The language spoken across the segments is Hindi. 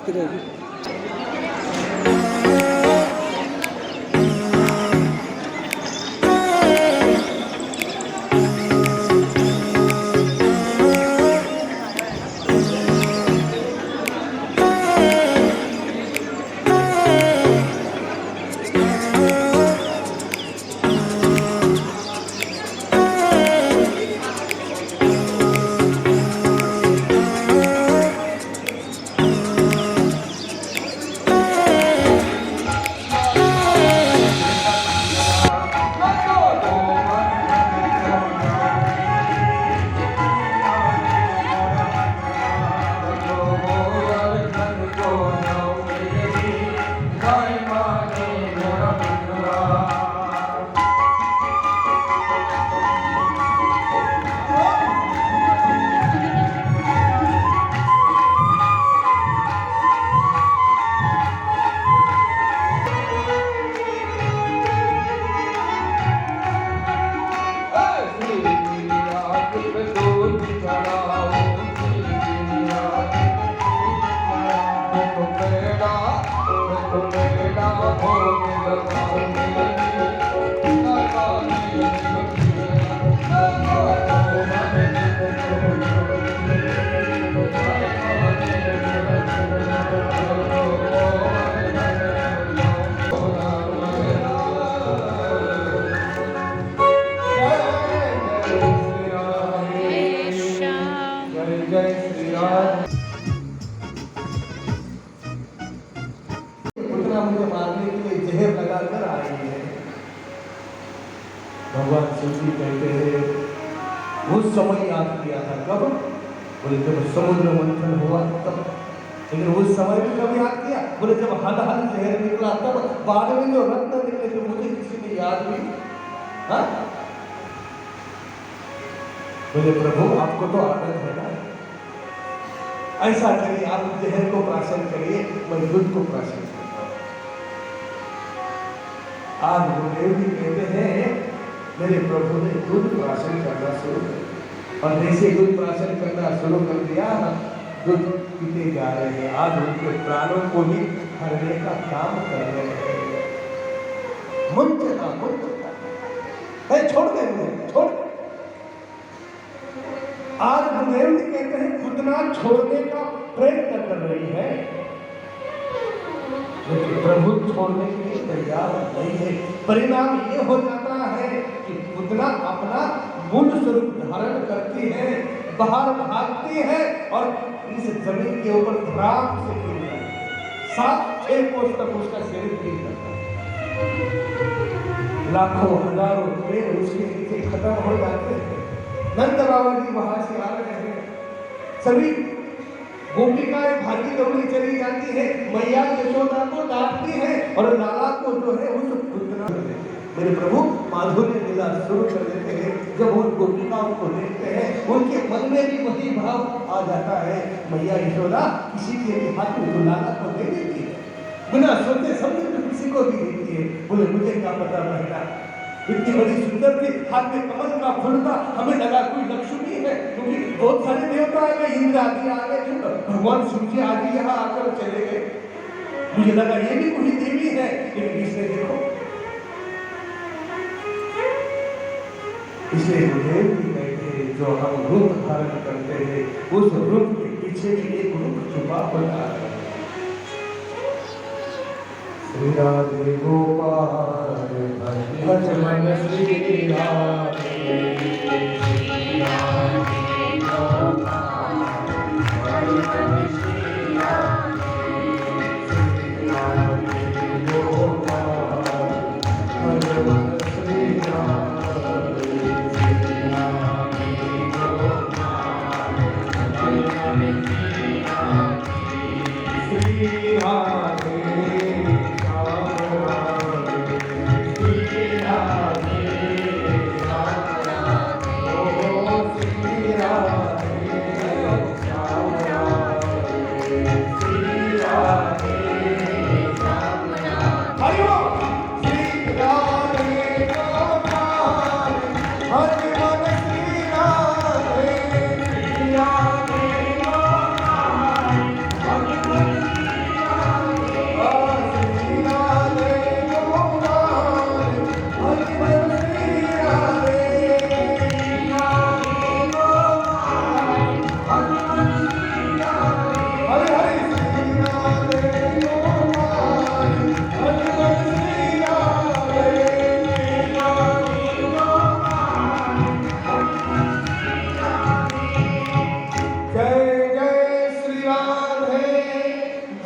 बजती रहेगी। मुझे मारने के लिए जहर लगाकर आई है। भगवान शिव जी कहते हैं उस समय याद किया था, कब? बोले जब समुद्र मंथन हुआ तब। लेकिन उस समय भी कब याद किया? बोले जब हल हल जहर निकला तब। बाद में जो रत्न निकले थे मुझे किसी ने याद भी? हाँ, बोले प्रभु आपको तो आदत है ना, ऐसा करिए आप जहर को प्राशन करिए, मैं दूध को प्राशन करूंगा। आज गुरुदेव जी कहते हैं मेरे प्रभु ने दूध प्राशन करना शुरू कर, और जैसे दूध प्राशन करना शुरू कर दिया दूध पीते जा रहे हैं। आज उनके प्राणों को ही हरने का काम कर रहे हैं। मुंचना छोड़ दे मुझे, छोड़। आज गुरुदेव जी कहते हैं खुदना छोड़ने का प्रयत्न कर रही है, लेकिन प्रभु छोड़ने के लिए तैयार नहीं है। परिणाम ये हो जाता है कि खुदना अपना मूल स्वरूप धारण करती है, बाहर भागती है और इस जमीन के ऊपर धड़ाम से गिर जाती है। 7-6 कोस तक उसका शरीर गिर जाता है। लाखों हजारों पेड़ उसके नीचे खत्म हो जाते हैं। नंद बाबा जी वहां से आ रहे हैं, सभी गोपिकाएं भागी दौड़ी चली जाती है, मैया यशोदा को डांटती है और लाला को जो है उस पुतना मेरे प्रभु माधुर्य लीला शुरू कर देते हैं। जब उन गोपिकाओं को देखते हैं उनके मन में भी वही भाव आ जाता है। मैया यशोदा किसी के भी हाथ में लाला को दे देती है, बिना सोचे समझे तो किसी को भी देती है। बोले मुझे क्या पता बहना, इतनी बड़ी सुंदर थी, हाथ में कमल का फूल था, हमें लगा कोई लक्ष्मी है, क्योंकि बहुत सारे देवता आ गए, इंद्र आदि आ गए, भगवान शिव जी आदि यहाँ आकर चले गए, मुझे लगा ये भी कोई देवी है। लेकिन इसने देखो, इसलिए गुरुदेव जी कहते हैं जो हम रूप धारण करते हैं उस रूप के पीछे भी एक रूप छुपा होता है। श्री राधे गोपाल भज मन श्री राधे, श्री राधे गोपाल भज मन श्री राधे, श्री राधे गोपाल भज मन श्री राधे, श्री राधे गोपाल भज मन श्री राधे, श्री राधे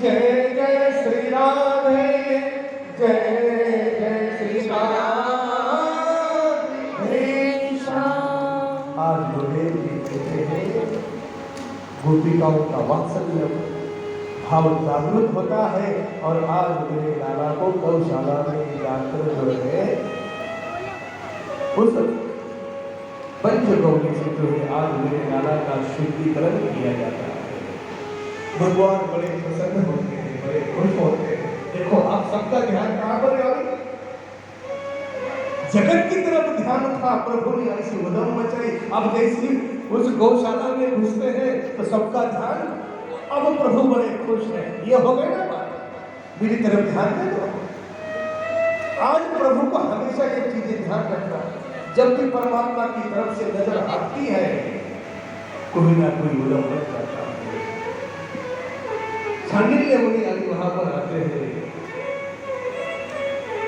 जय जय श्री राधे, जय जय श्री राधे श्याम। आज गुरुदेव जी कहते हैं गोपिकाओं का वात्सल्य भाव जागृत होता है और आज मेरे लाला को गौशाला में जाकर जो है उस पंचगौरी से जो है आज मेरे लाला का शुद्धिकरण किया जाता है। भगवान बड़े प्रसन्न होते हैं, बड़े खुश होते हैं। देखो आप सबका ध्यान कहाँ पर है? जगत की तरफ ध्यान था, प्रभु ने ऐसी उधम मचाई। अब जैसे उस गौशाला में घुसते हैं तो सबका ध्यान, अब प्रभु बड़े खुश हैं। ये हो गए ना बात, मेरी तरफ ध्यान दे दो। आज प्रभु को हमेशा ये चीजें ध्यान रखना, जब भी परमात्मा की तरफ से नजर आती है कोई ना कोई उधम मच जाता है। सांडिल्य मुनि आदि वहां पर आते हैं,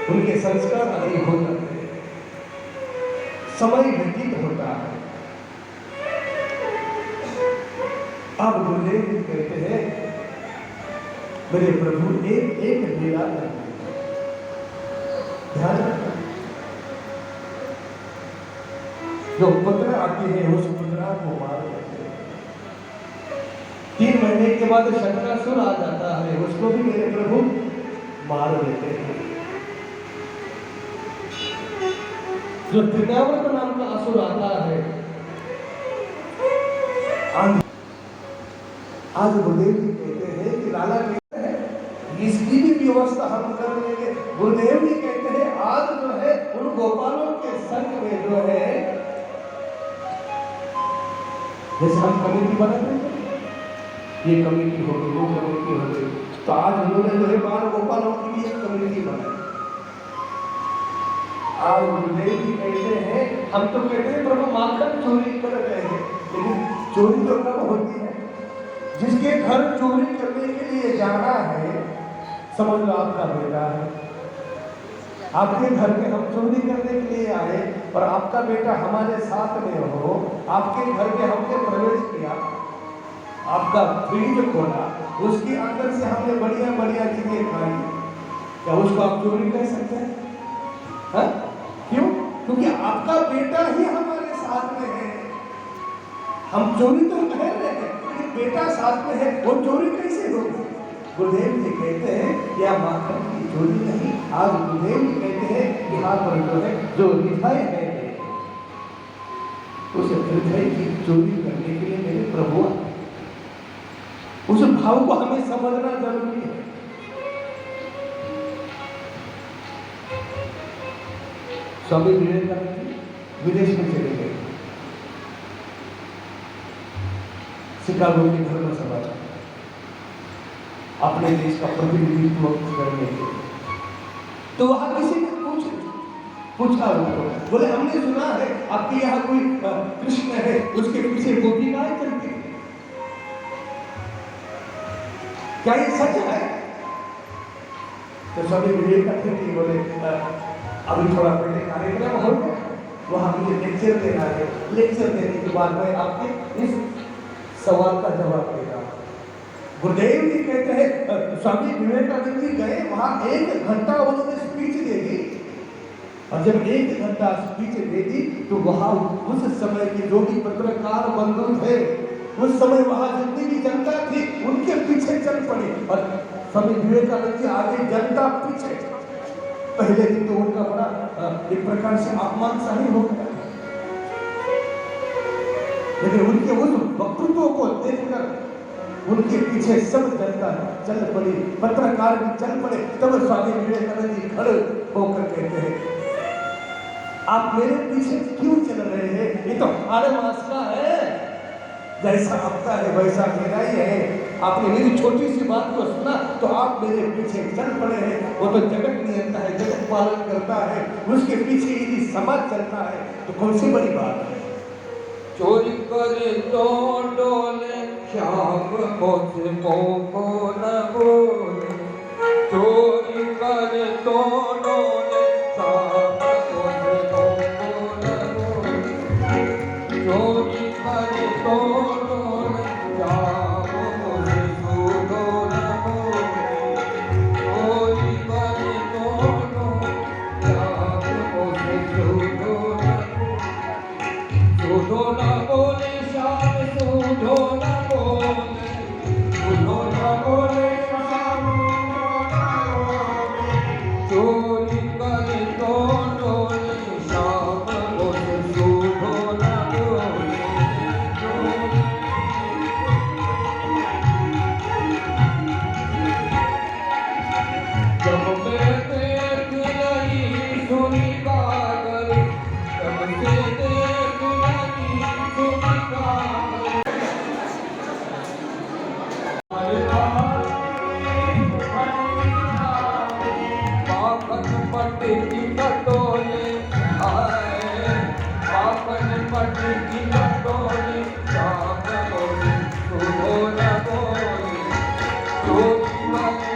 उनके संस्कार आदि हो जाते हैं, समय व्यतीत होता है। अब गुरुदेव जी कहते हैं मेरे प्रभु एक एक लीला करते, ध्यान रखना। जो पुत्र आती है उस पुत्रा को मार देते हैं। 3 महीने के बाद शतनासुर आ जाता है, उसको भी मेरे प्रभु मार देते हैं। जो त्रिनावत नाम का असुर आता है, आज गुरुदेव जी कहते हैं कि लाला कहते हैं इसकी भी व्यवस्था हम कर लेंगे। गुरुदेव जी कहते हैं आज जो है उन गोपालों के संग में जो है जैसे हम कमेटी बनाते हैं, ये कमेटी हो गई, वो कमेटी हो गई, तो आज उन्होंने जो है बाल गोपालों की भी एक कमेटी बनाई। आज गुरुदेव जी कहते हैं हम तो कहते हैं प्रभु माखन चोरी कर रहे हैं, लेकिन चोरी तो कब होती है? जिसके घर चोरी करने के लिए जाना है, समझ लो आपका बेटा है, आपके घर में हम चोरी करने के लिए आए और आपका बेटा हमारे साथ में हो, आपके घर में हमने प्रवेश किया, आपका फ्रिज खोला, उसके अंदर से हमने बढ़िया बढ़िया चीजें खाई, क्या उसको आप चोरी कह सकते हैं? हाँ? क्यों? क्योंकि आपका बेटा ही हमारे साथ में है। हम चोरी तो कह रहे हैं, लेकिन बेटा साथ में है, वो चोरी कैसे होगी? गुरुदेव जी कहते हैं यह माखन की चोरी नहीं। आज गुरुदेव जी कहते हैं यहाँ पर जो है जो हृदय है उस हृदय की चोरी करने के लिए मेरे प्रभु, उस भाव को हमें समझना जरूरी है। स्वामी विवेकानंद जी विदेश में चले गए, शिकागो की धर्म सभा अपने देश का प्रतिनिधित्व करने के, तो वहां किसी ने पूछा उनको, बोले हमने सुना है आपके यहाँ कोई कृष्ण है, उसके पीछे गोपिकाएं चलती है, क्या ये सच है? तो स्वामी विवेकानंद जी बोले अभी थोड़ा पहले कार्यक्रम हो गया, वहां मुझे लेक्चर देना है, लेक्चर देने के बाद मैं आपके इस सवाल का जवाब देगा। गुरुदेव जी कहते हैं स्वामी विवेकानंद जी गए वहां, 1 घंटा उन्होंने स्पीच दे दी, और जब 1 घंटा स्पीच दे दी तो वहां उस समय के जो भी पत्रकार बंधु थे, उस समय वहां जितनी भी जनता थी उनके पीछे चल पड़ी, और स्वामी विवेकानंद जी आगे, जनता पीछे। पहले दिन तो उनका बड़ा एक प्रकार से अपमान सा ही हो गया, लेकिन उनके उस वक्तृत्व को देखकर उनके पीछे सब जनता चल पड़ी, पत्रकार भी चल पड़े। तब स्वामी विवेकानंद जी खड़े होकर कहते हैं आप मेरे पीछे क्यों चल रहे हैं? ये तो हमारे मास का है, जैसा आपका है वैसा मेरा ही है। आपने मेरी छोटी सी बात को सुना तो आप मेरे पीछे चल पड़े हैं। वो तो जगत नियंता है, जगत पालन करता है, उसके पीछे यदि समाज चलता है तो कौन सी बड़ी बात है? चोरी करे तो डोले श्याम को न बोले, चोरी करे तो डोले श्याम को न बोले, चोरी करे तो डोले श्याम को न बोले, Hare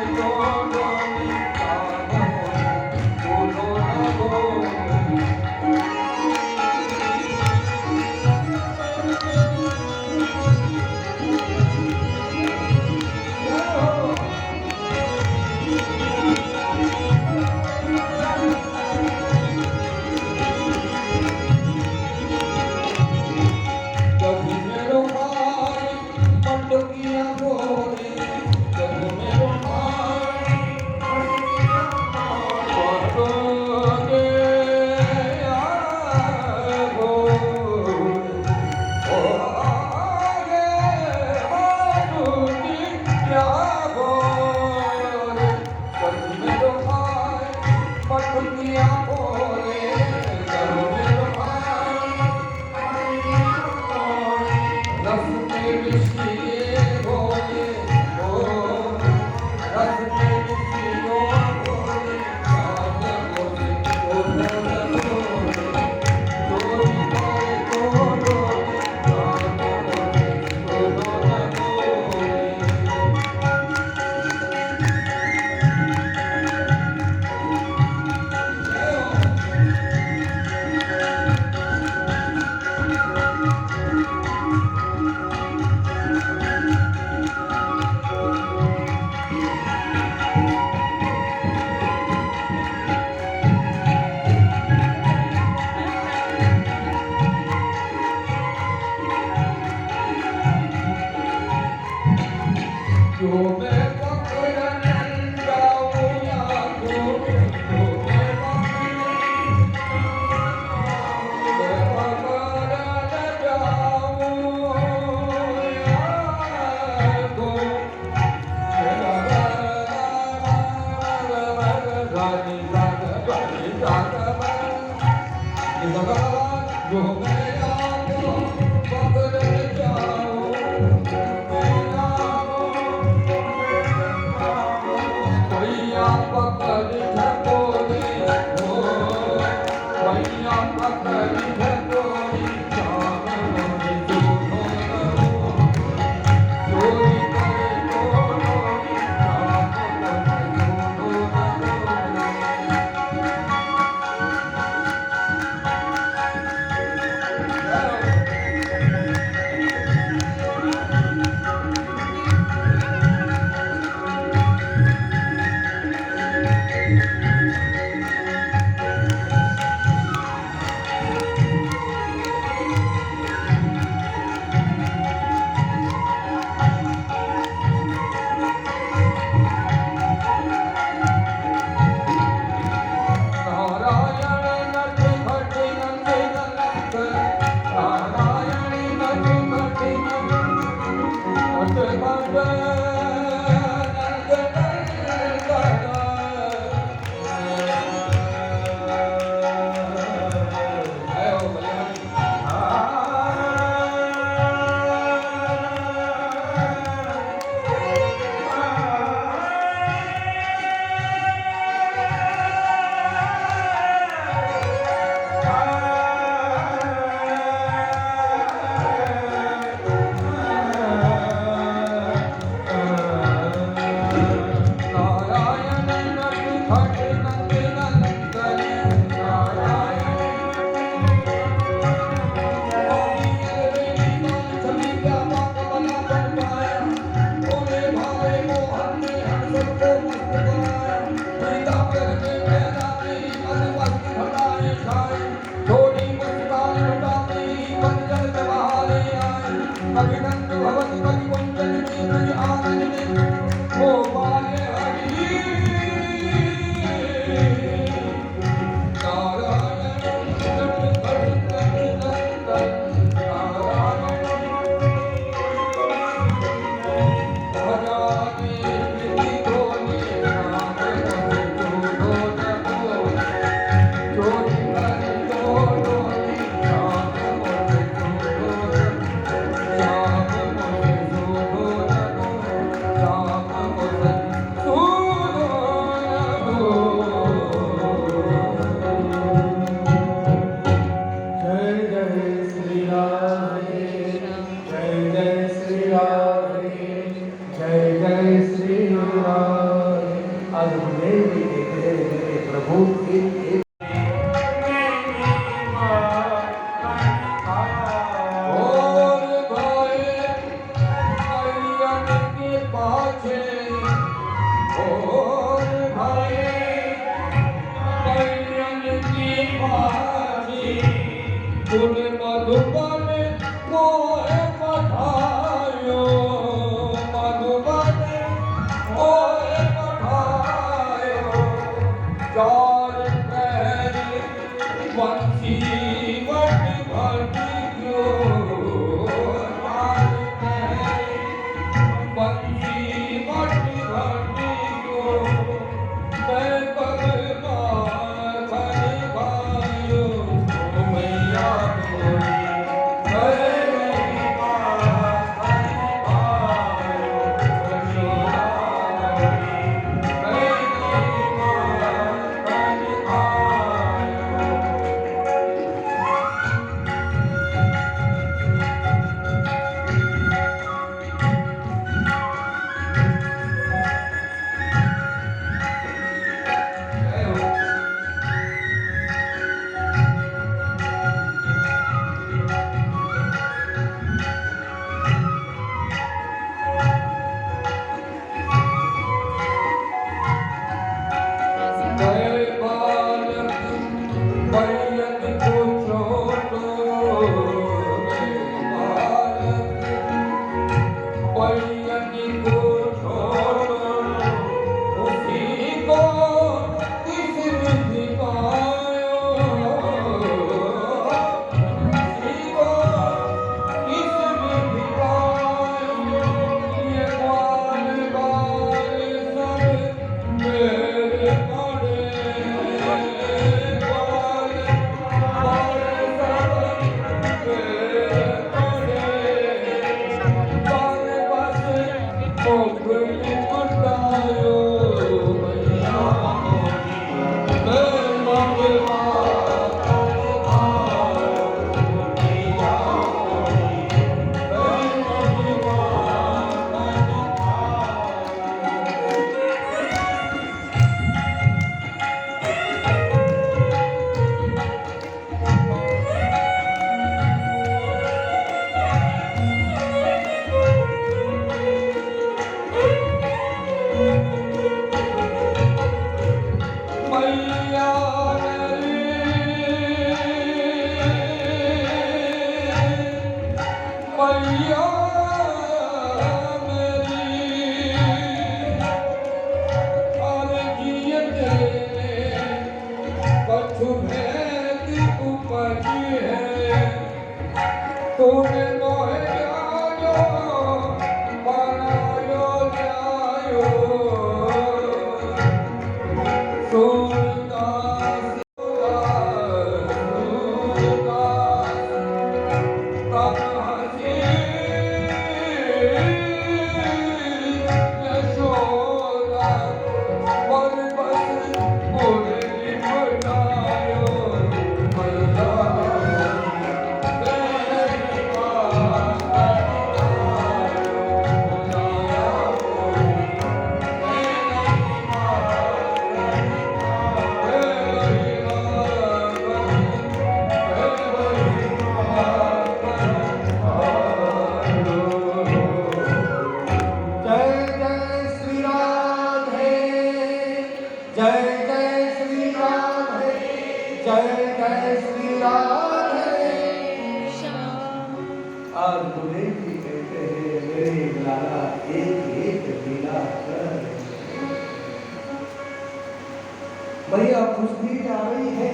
मैया पूछती जा रही है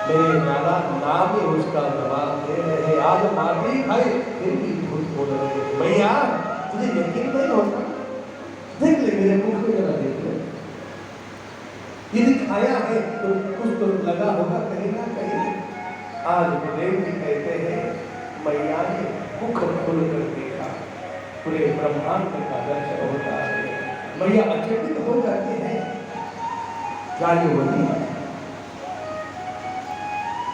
मेरे नाना ना भी उसका जवाब दे रहे हैं। आज मार भी खाए फिर भी झूठ बोल रहे हैं। मैया तुझे यकीन नहीं होता? देख ले मेरे मुख में जरा देख ले, यदि खाया है तो कुछ तो लगा होगा कहीं ना कहीं। आज देव जी कहते हैं मैया ने मुख खोल कर देखा, पूरे ब्रह्मांड का दर्शन होता है। मैया अचंभित हो जाती है। क्या ये वही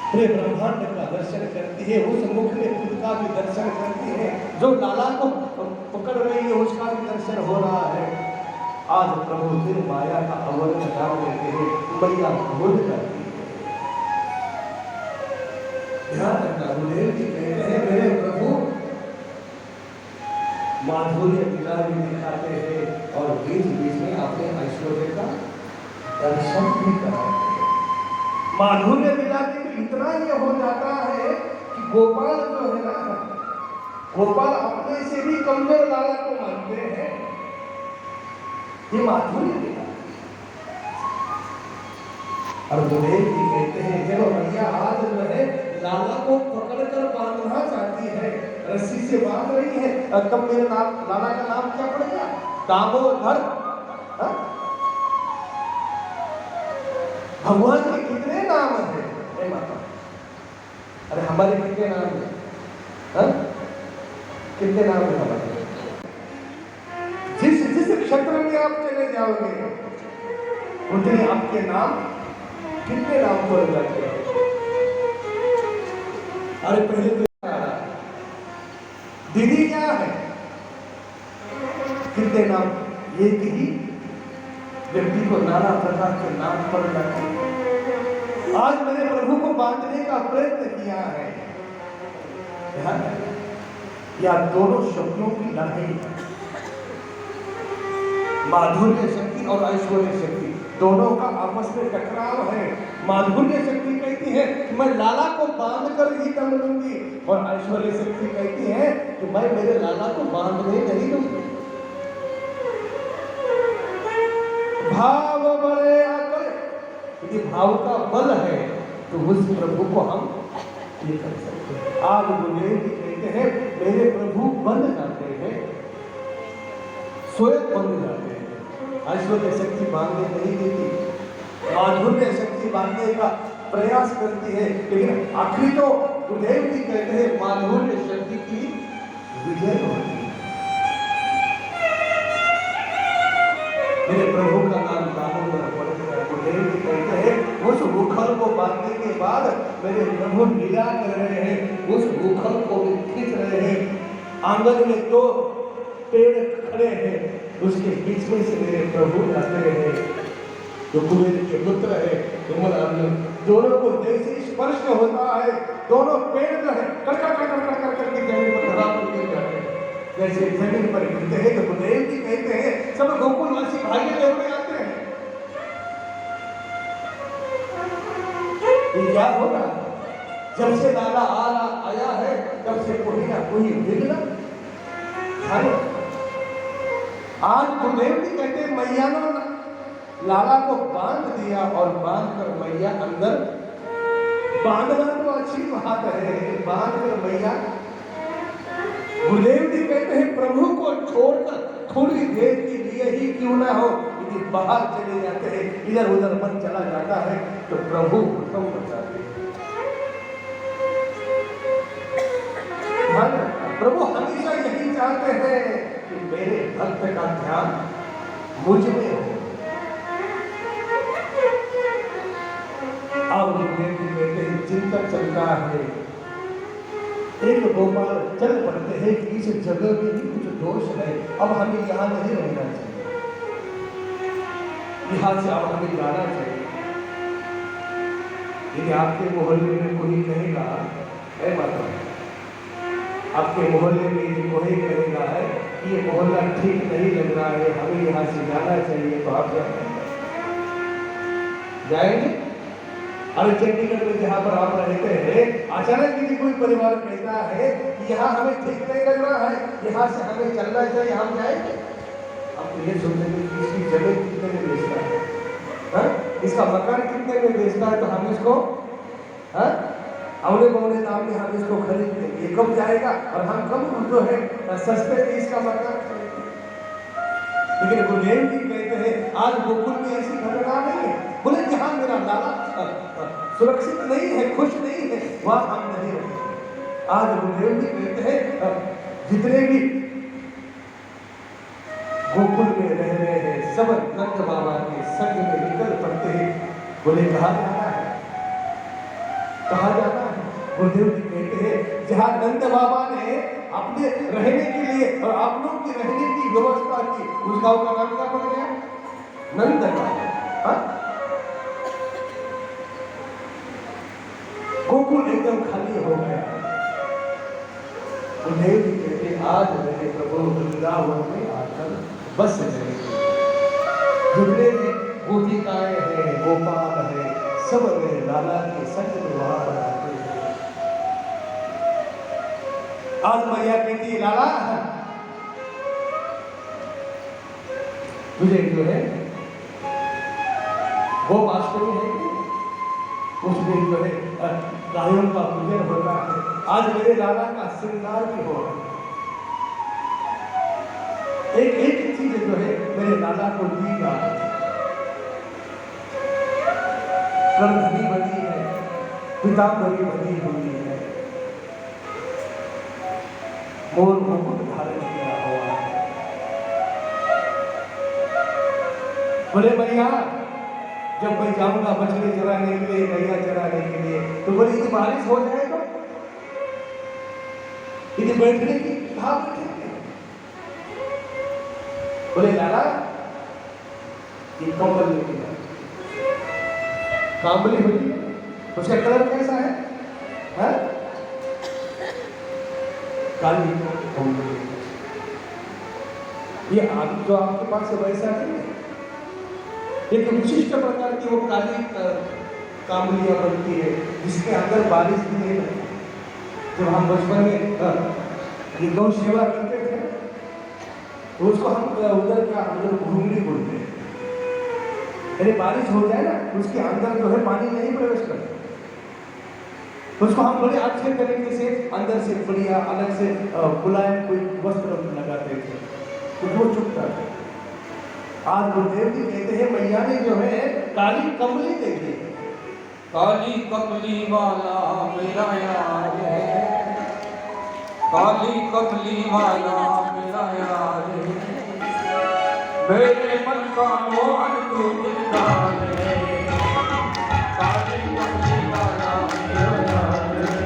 पूरे ब्रह्मांड का दर्शन करती है, उस मुख में खुद का भी दर्शन करती है, जो लाला को पकड़ रही है उसका भी दर्शन हो रहा है। आज प्रभु फिर माया का अवर्ण डाल देते हैं, मैया भूल जाती है। ध्यान रखना, गुरुदेव जी कहते हैं मेरे प्रभु माधुर्य लीला भी दिखाते हैं और बीच बीच में अपने ऐश्वर्य का दर्शन भी कराते हैं। माधुर्य लीला में इतना ये हो जाता है कि गोपाल जो है ना, गोपाल अपने से भी कमजोर लाला को मानते हैं। ये माधुर्य लीला। और गुरुदेव जी कहते हैं चलो मैया आज जो है लाला को पकड़कर बांधना चाहती है, रस्सी से बांध रही है। तब मेरे नाम लाला का नाम क्या पड़ेगा? दामोदर। भगवान के कितने नाम है माता? अरे हमारे कितने नाम है? कितने नाम है हमारे? जिस जिस क्षेत्र में आप चले जाओगे उतने आपके नाम, कितने नाम पड़ जाते हैं। अरे पहले तो दीदी क्या है, कितने नाम, एक ही व्यक्ति को नाना प्रकार के नाम पड़ जाते हैं। आज मैंने प्रभु को बांधने का प्रयत्न किया है। या दोनों शक्तियों की लड़ाई, माधुर्य शक्ति और ऐश्वर्य शक्ति, दोनों का आपस में टकराव है। माधुर्य शक्ति कहती है कि मैं लाला को बांध कर ही दम लूंगी, और ऐश्वर्य शक्ति कहती है कि मैं मेरे लाला को बांधने नहीं दूंगी। भाव बड़े आकर, यदि भाव का बल है तो उस प्रभु को हम ये कर सकते हैं। आज गुरुदेव जी कहते हैं मेरे प्रभु बंध जाते हैं, स्वयं बंध जाते हैं। ऐश्वर्य शक्ति बांधने नहीं देती, माधुर्य शक्ति बांधने का प्रयास करती है, लेकिन आखिरी तो गुरुदेव जी कहते हैं माधुर्य शक्ति की विजय होती है। मेरे प्रभु का नाम दामोदर पड़ता है। गुरुदेव जी कहते हैं उस उखल को बांधने के बाद मेरे प्रभु लीला कर रहे हैं, उस उखल को भी खींच रहे हैं। आंगन में दो पेड़ खड़े हैं, उसके बीच में से मेरे प्रभु जाते हैं। जो कुबेर के पुत्र है दोनों को जैसे स्पर्श होता है, दोनों पेड़ जो है कड़कड़ कड़कड़ कड़कड़ करके जमीन पर धरातल गिर जाते हैं। जैसे जमीन पर गिरते हैं तो गुरुदेव जी कहते हैं सब गोकुलवासी भाई दौड़े आते हैं। ये क्या होगा? जब से लाला आया है तब से कोई ना कोई विघ्न। आज गुरुदेव जी कहते हैं मैया ने लाला को बांध दिया, और बांध कर मैया अंदर, बांधना तो अच्छी बात है, बांध कर मैया, गुरुदेव जी कहते हैं प्रभु को छोड़कर थोड़ी देर के लिए ही क्यों ना हो यदि बाहर चले जाते हैं, इधर उधर मन चला जाता है तो प्रभु हुक्म हो जाते हैं। प्रभु हमेशा यही चाहते हैं कि मेरे भक्त का ध्यान मुझ में हो। अब गुरुदेव जी कहते हैं चिंतन चलता है, एक गोपाल चल पड़ते हैं कि इस जगह में भी कुछ दोष है, अब हमें यहाँ नहीं रहना चाहिए, यहाँ से अब हमें जाना चाहिए। यदि आपके मोहल्ले में कोई कहेगा ऐ माता, आपके मोहल्ले में यदि कोई कहेगा है कि ये मोहल्ला ठीक नहीं लग रहा है, हमें यहाँ से जाना चाहिए, तो आप जाएंगे? अरे चंडीगढ़ में जहाँ पर आप रहते हैं, अचानक यदि कोई परिवार कहता है कि यहाँ हमें ठीक नहीं लग रहा है, यहाँ से हमें चलना चाहिए, हम जाएंगे? आप तो ये सोचेंगे कि इसकी जगह कितने में बेचता है। इसका मकान कितने में बेचता है तो हम इसको हाँ अवले बवले दाम में हम इसको खरीद लेंगे, ये कब जाएगा और हम कब जो है सस्ते में इसका मकान खरीदेंगे। लेकिन गुरुदेव जी कहते हैं आज गोकुल में ऐसी घटना नहीं है। बोले जहां मेरा लाला सुरक्षित नहीं है, खुश नहीं है, वहां हम नहीं रहेंगे। आज गुरुदेव जी कहते हैं जितने भी गोकुल में रह रहे हैं सब नंद बाबा के संग में निकल पड़ते हैं। बोले कहा जाना है, कहा जाना है। गुरुदेव जी कहते हैं जहां नंद बाबा ने अपने रहने के लिए और आप लोग की रहने की व्यवस्था की, उस गांव का नाम क्या पड़ गया? नंद गांव। गोकुल एकदम खाली हो गया। गुरुदेव जी कहते आज मेरे प्रभु वृंदावन में आकर बस गए। जितने भी गोपिकाएं हैं, गोपाल है, सब मेरे लाला के संग में वहां रहते हैं। आज मैया कहती है लाला तुझे जो है गोपाष्टमी है उस दिन जो है गायों का पूजन होता है। आज मेरे लाला का श्रृंगार भी हो रहा है। एक एक चीज जो है मेरे लाला को दी जा रही है। करधनी बनी है, पीतांबरी बनी हुई है, मोर मुकुट धारण किया हुआ है। बोले भैया जब मैं जाऊंगा बछड़े चराने के लिए, गैया चराने के लिए, तो बोले यदि बारिश हो जाए तो यदि बैठने की कहा बैठेंगे? बोले लाला ये कंबल लेके जाओ। कांबली हुई, उसका कलर कैसा है? है? काली कंबली। ये आदि जो आपके पास है वैसा नहीं है। एक विशिष्ट प्रकार की वो काली कांबलियां बनती है जिसके अंदर बारिश भी नहीं लगती। जब हम बचपन में गौ सेवा करते थे तो उसको हम उधर का घूंगली बोलते हैं। अरे बारिश हो जाए ना उसके अंदर जो है पानी नहीं प्रवेश करता। उसको हम बड़े अच्छे तरीके से अंदर से बढ़िया अलग से मुलायम कोई वस्त्र लगाते थे तो वो चुपता है। आज गुरुदेव जी कहते हैं मैया ने जो है काली कमली देखी। काली कमली वाला मेरा यार है, काली कमली वाला मेरा यार है, मेरे मन का मोहन तू दिलदार है। काली कमली वाला मेरा यार है,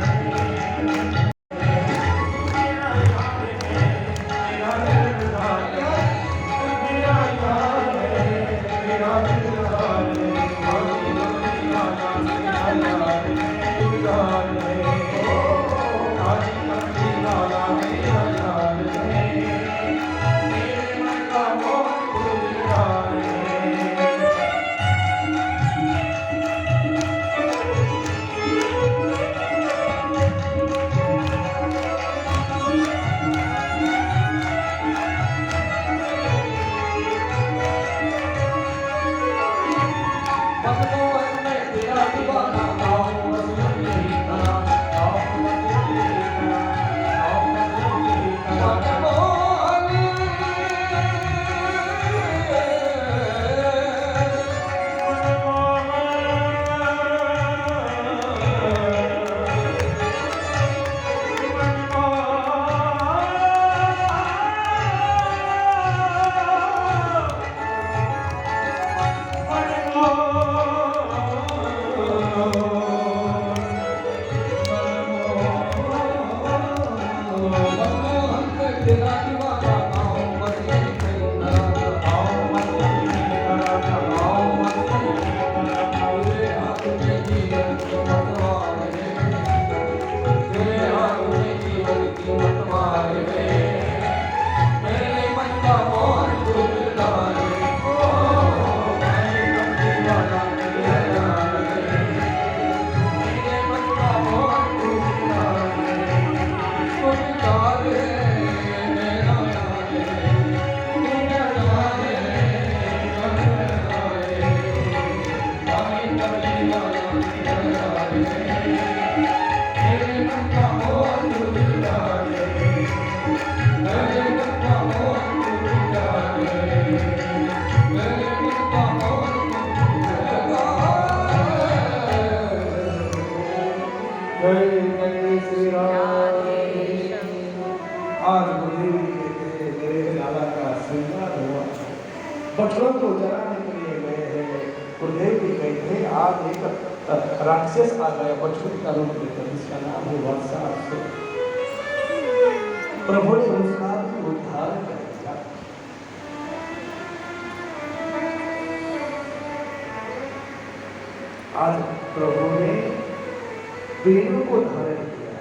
मेरे मन का और जय जय श्री राम। आज गुरुदेव जी कहते हैं मेरे लाला का श्रृंगार हुआ, बछड़ों को जराने के लिए गए हैं। गुरुदेव जी कहते हैं आज एक राक्षस आ गया बछड़े का रूप लेकर, इसका नाम है वर्षासुर। प्रभु ने उसका भी उद्धार कर दिया। आज प्रभु ने पेड़ों को धारण किया।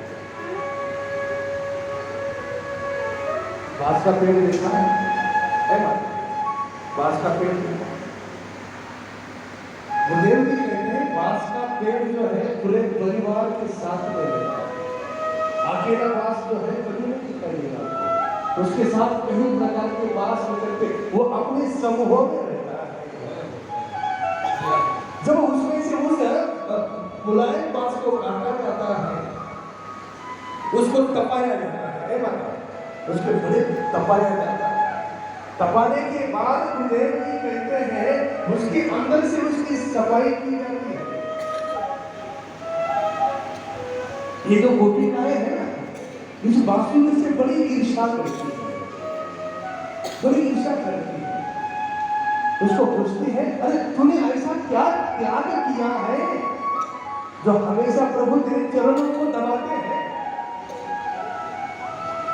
बांस का पेड़ देखा है ना? बांस का पेड़ देखा। गुरुदेव जी कहते हैं बांस का पेड़ जो है पूरे परिवार के साथ में रहता है। अकेला बांस जो है कभी नहीं दिखाई देगा आपको। उसके साथ कई प्रकार के बांस निकलते, वो अपने समूहों में रहता है। जब उसमें से उस मुलायम बांस को काटा जाता है, उसको तपाया जाता है, उसके बड़े तपाया जाता है। तपाने के बाद गुरुदेव जी कहते हैं उसके अंदर से उसकी सफाई की जाती है। ये जो गोपिकाएं हैं ना, इस बांसुरी से बड़ी ईर्ष्या करती है, बड़ी ईर्ष्या करती है। उसको पूछती है, अरे तूने ऐसा क्या त्याग किया है जो हमेशा प्रभु तेरे चरणों को दबाते हैं,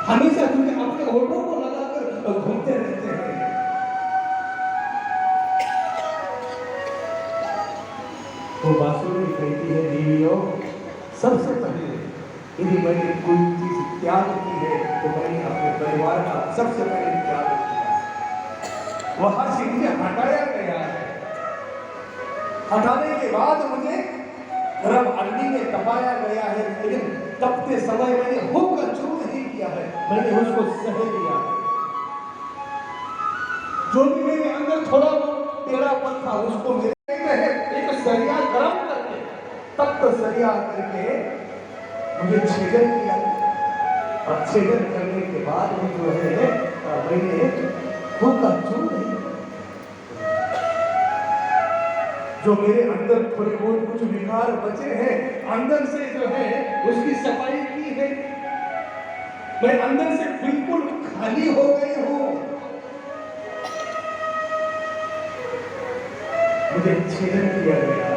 हमेशा तुझे अपने होठों को लगाकर घूमते रहते हैं। वो बांसुरी कहती है, देवियों सबसे पहले यदि मैंने कोई चीज त्याग की है तो मैंने अपने परिवार का सबसे पहले त्याग किया। वहां से मुझे हटाया गया है। हटाने के बाद मुझे गर्म अग्नि में तपाया गया है, लेकिन तपते समय मैंने होकर जो नहीं किया है, मैंने उसको सह लिया है। जो भी मेरे अंदर थोड़ा टेढ़ापन था उसको मेरे एक सरिया गर्म करके, तप्त सरिया करके मुझे छेदन किया। और छेदन करने के बाद भी जो है मैंने होकर जो नहीं, जो मेरे अंदर थोड़े बहुत कुछ विकार बचे हैं, अंदर से जो है उसकी सफाई की है। मैं अंदर से बिल्कुल खाली हो गई हूं। मुझे छेदन किया गया।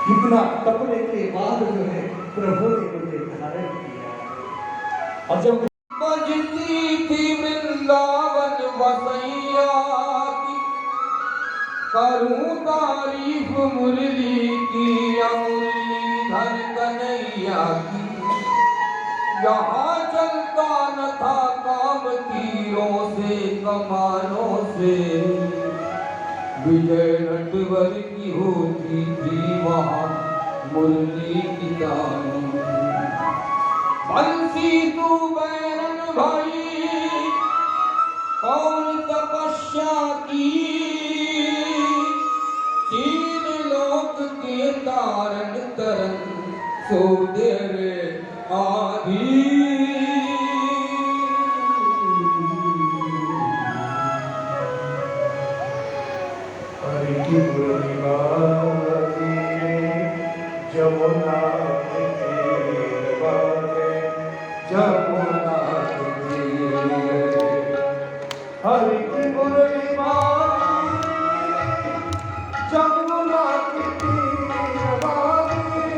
इतना तपने के बाद जो है प्रभु ने मुझे धारण किया। और जब बजती थी वृंदावन वसैया की, करूं तारीफ मुरली की, मुरलीधर कन्हैया की। यहाँ चलता न था काम तीरों से कमानों से, विजय नटवर की होती थी वहाँ मुरली की तान। बंसी तू बैरन भाई कौन तपस्या की, तीन लोक के तारन तरन सो तेरे आधी। हरि की पूर्णिमा जमुना के तीर बाटे, जमुना के तीर। हरि की पूर्णिमा जमुना के तीर बाटे,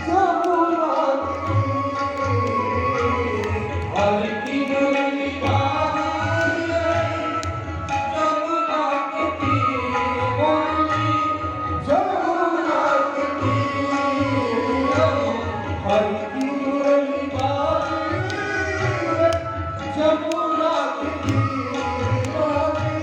जमुना के तीर। हरि की पूर्णिमा जमुना के तीर, जमुना के तीर। हरि की पूर्णिमा जमुना के तीर बाटे,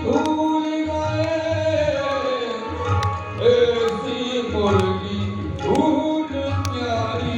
भूल गए ऐसी मुरली धूल प्यारी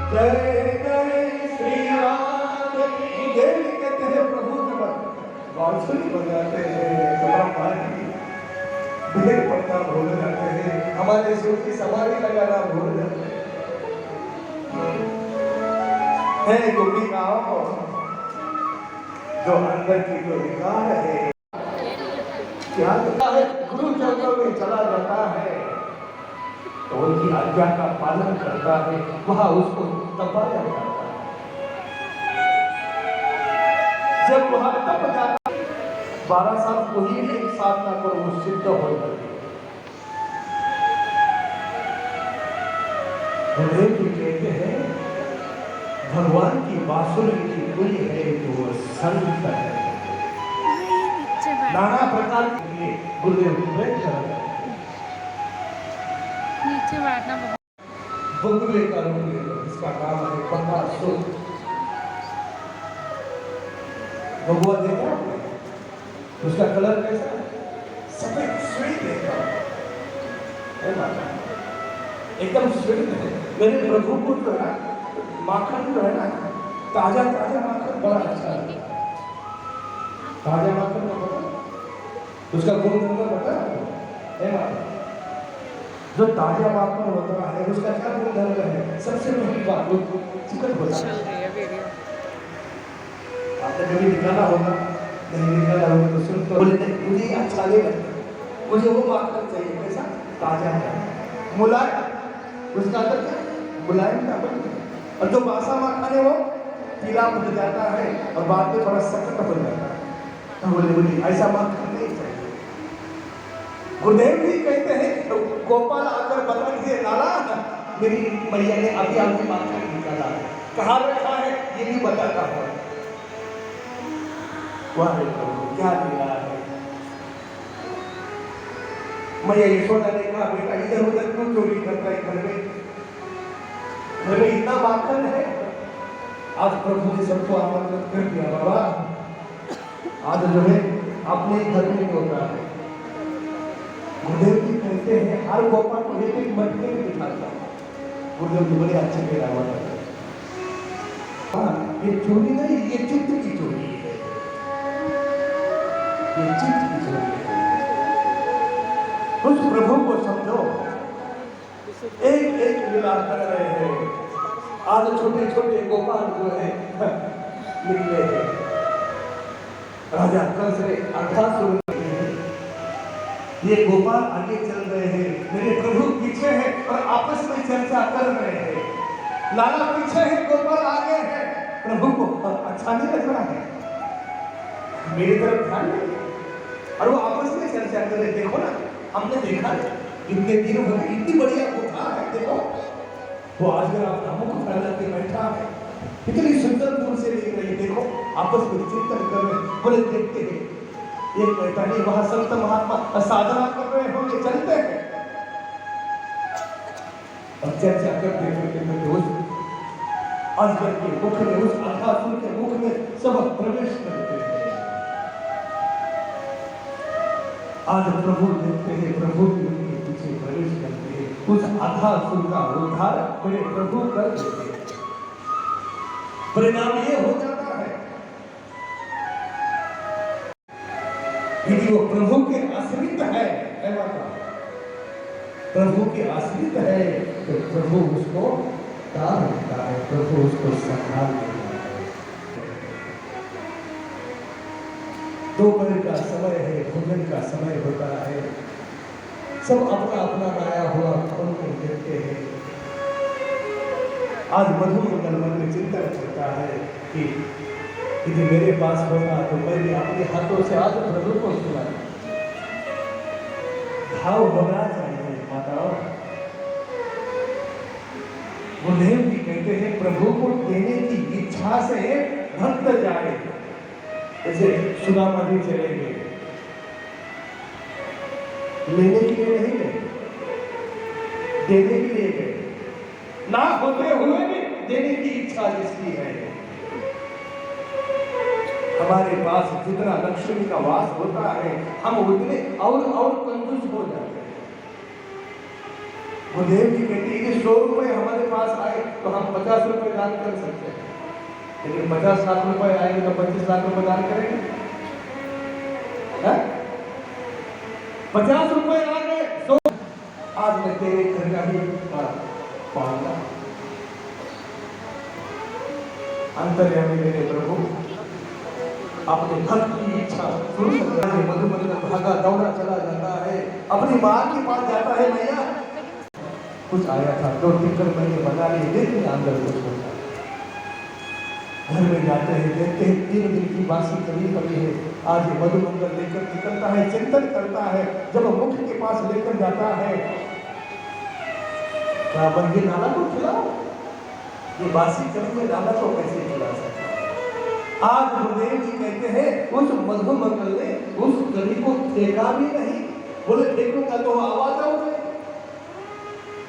जय जय श्री राम। देवी कहते हैं प्रभु जब बांसुरी बजाते हैं ढेर पड़ना भूल जाते हैं, हमारे शिव की समाधि लगाना भूल जाते हैं। गोपिकाओं जो अंदर की जो विकार है क्या होता है, गुरु चरणों में चला जाता है तो उनकी आज्ञा का पालन करता है, वहां उसको तपाया जाता है। जब वहां तप जाता 12 साल कोई भी एक साधना करो वो सिद्ध हो जाती है। गुरुदेव जी कहते हैं भगवान की बांसुरी की कुली है जो वो संत है। नाना प्रकार के लिए गुरुदेव प्रयत्न कर रहे हैं। नीचे बैठना बंगले का रूप ले लो, इसका नाम है बंगा सूत्र। बंगुआ देखा उसका कलर कैसा है? सफेद श्वेत है माता, एकदम श्वेत है। मेरे प्रभु को जो है माखन जो है ना, ताजा ताजा माखन बड़ा अच्छा है। ताजा माखन का पता उसका गुण पता है माता? जो ताजा माखन होता है उसका क्या गुणधर्म है? सबसे पहली बात वो चिकन होता है। आपने कभी निकाला होगा, नहीं निकाला होगा तो सुन तो बोले नहीं मुझे अच्छा नहीं लगता, मुझे वो माखन चाहिए कैसा ताजा है, मुलायम। उसका अंदर क्या मुलायम का बन, और जो बासा माखन है वो पीला हो जाता है और बाद में थोड़ा सख्त हो जाता है। तो बोले ऐसा माखन नहीं चाहिए। गुरुदेव जी कहते हैं गोपाल आकर बता दिए लाला मेरी मैया ने अभी आपकी माखन निकाला है, कहाँ रखा है ये भी बताता है। वाह क्या लीला है। मैया यशोदा ने कहा बेटा इधर उधर क्यों चोरी करता है, घर में इतना माखन है। आज प्रभु ने सबको आमंत्रित कर दिया, बाबा आज जो है अपने घर में होता है। गुरुदेव जी कहते हैं हर गोपाल को एक एक मटके में बिठाता है। गुरुदेव जी बड़े अच्छे के रावण ये चोरी नहीं, ये चित्त की चोरी है, ये चित्त की चोरी है। उस प्रभु को समझो, एक एक लीला कर रहे हैं। आज छोटे छोटे गोपाल जो है निकले हैं। राजा कंस ने 18 ये गोपाल आगे चल रहे हैं, मेरे प्रभु पीछे हैं और आपस में चर्चा कर रहे हैं। लाला पीछे है, गोपाल आगे है। प्रभु को अच्छा नहीं लग रहा है, मेरी तरफ ध्यान नहीं, और वो आपस में चर्चा कर रहे। देखो ना, हमने देखा इतने दिन हो गए, इतनी बढ़िया कोठा है, देखो वो आज अगर आप नामों को फैला के बैठा है, इतनी सुंदर दूर से देख रही, देखो आपस में चिंतन कर रहे। बोले देखते हैं एक कहता नहीं वहां संत महात्मा साधना कर रहे होंगे, चलते हैं और चर्चा करते करते उस अजगर के मुख में, उस अघासुर के मुख में सब प्रवेश करते हैं। आज प्रभु देखते हैं, प्रभु के पीछे प्रवेश करते हैं, उस अघासुर का उद्धार मेरे प्रभु कर देते हैं। परिणाम ये हो जाता है यदि वो प्रभु के आश्रित है, प्रभु के आश्रित है तो प्रभु उसको तार देता है, प्रभु उसको संभाल लेता है। दोपहर का समय है, भोजन का समय होता है, सब अपना अपना लाया हुआ खोल कर देते हैं। आज मधु मंगल मन में चिंतन करता है कि यदि मेरे पास होगा तो मैं भी अपने हाथों से आज प्रभु को खिलाऊं। भाव होना चाहिए माताओं। गुरुदेव जी कहते हैं प्रभु को देने की इच्छा से भक्त जाए। जैसे सुदामा जी चले गए, लेने के लिए नहीं गए, देने के लिए गए। ना होते हुए भी देने की इच्छा जिसकी है। हमारे पास जितना लक्ष्मी का वास होता है हम उतने और कंजूस हो जाते हैं। गुरुदेव जी कहते हैं 100 रुपए हमारे पास आए तो हम 50 रुपए दान कर सकते हैं, लेकिन 50 लाख रुपए आएंगे तो 25 लाख रुपए दान करेंगे? 50 रुपए आ गए तो आज मैं तेरे घर का ही पाऊंगा। अंतर्यामी मेरे प्रभु अपने भक्त की इच्छा सुन सकता है। मधुमंगल भागा दौड़ा चला जाता है, अपनी मां के पास जाता है। मैया कुछ आया था, 2 टिक्कर मैंने बना लिए, लेकिन अंदर कुछ होता है। घर में जाते हैं, देखते हैं 3 दिन की बासी कभी कभी है। आज मधुमंगल लेकर निकलता है, चिंतन करता है। जब मुख के पास लेकर जाता है, क्या बंगे नाला को खिलाओ? ये बासी कभी में नाला को कैसे खिला सकता? आज गुरुदेव जी कहते हैं उस मधुमंगल ने उस कली को फेंका भी नहीं। बोले फेंकूंगा तो आवाज आओगे,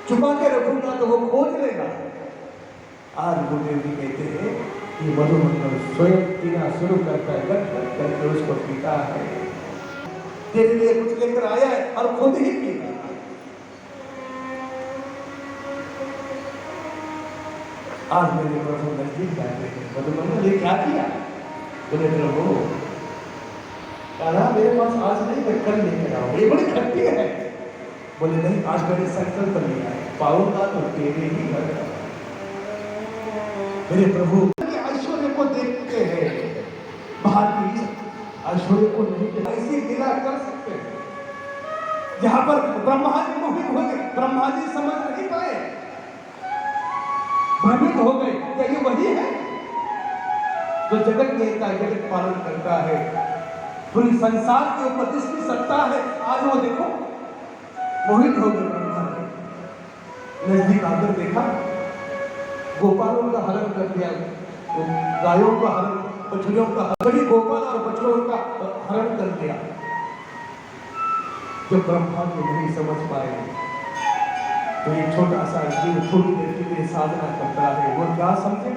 छुपा के रखूंगा तो वो खोज लेगा। आज गुरुदेव जी कहते हैं कि मधुमंगल स्वयं पीना शुरू करता है, गट गट करके उसको पीता है। तेरे लिए कुछ लेकर आया है और खुद ही पीता है। आज मेरे प्रभु नजदीक जाते हैं, मधुमंगल ने क्या किया? बोले प्रभु कहा मेरे पास आज नहीं, मैं कल लेकर आऊंगा, ये बड़ी खट्टी है। बोले नहीं, आज मैंने संकल्प लिया है, पाऊंगा तो तेरे ही घर का। मेरे प्रभु ऐश्वर्य को देखते हैं, बाहर की ऐश्वर्य को नहीं, ऐसी लीला कर सकते हैं। जहां पर ब्रह्मा जी मोहित हो गए, ब्रह्मा जी समझ नहीं पाए, भ्रमित हो गए। क्या ये वही है जो जगत नेता, जगत पालन करता है, पूरी संसार के ऊपर जिसकी सत्ता है? आज वो देखो मोहित हो गए ब्रह्मा जी। नजदीक आकर देखा, गोपालों का हरण कर दिया, गायों का हरण, बछड़ियों का हरण, गोपाल और बछड़ों का हरण कर दिया। जब ब्रह्मा जी नहीं समझ पाए तो ये छोटा सा जीव थोड़ी देर के लिए साधना करता है, वो क्या समझे?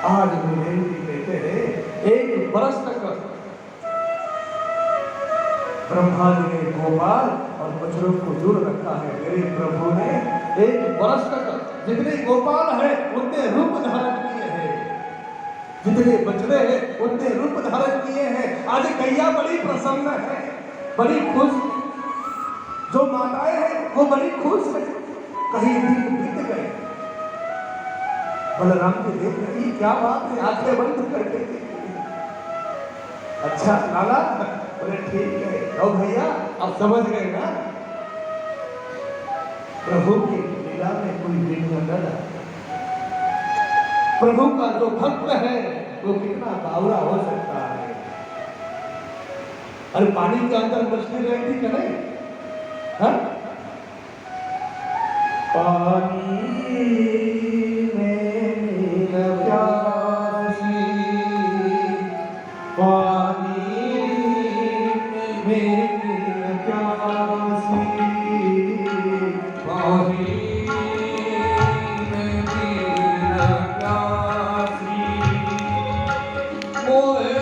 आज गुरुदेव जी कहते हैं 1 बरस तक ब्रह्मा जी ने गोपाल और बछड़ों को दूर रखा है। मेरे प्रभु ने 1 बरस तक जितने गोपाल है उतने रूप धारण किए हैं, जितने बछड़े हैं उतने रूप धारण किए हैं। आज गैया बड़ी प्रसन्न है, बड़ी खुश, जो माताएं हैं वो बड़ी खुश है। कहीं दिन बीत गए, बलराम जी देख रही, क्या बात है, आंखें बंद करके। अच्छा लाला, बोले ठीक है। और भैया अब समझ गए ना, प्रभु की लीला में कोई विघ्न न डाले। प्रभु का जो भक्त है वो कितना बावरा हो सकता है। अरे पानी के अंदर मछली रहती क्या नहीं? हाँ? पानी में प्यासी, पानी में प्यासी, पानी में प्यासी, मोहे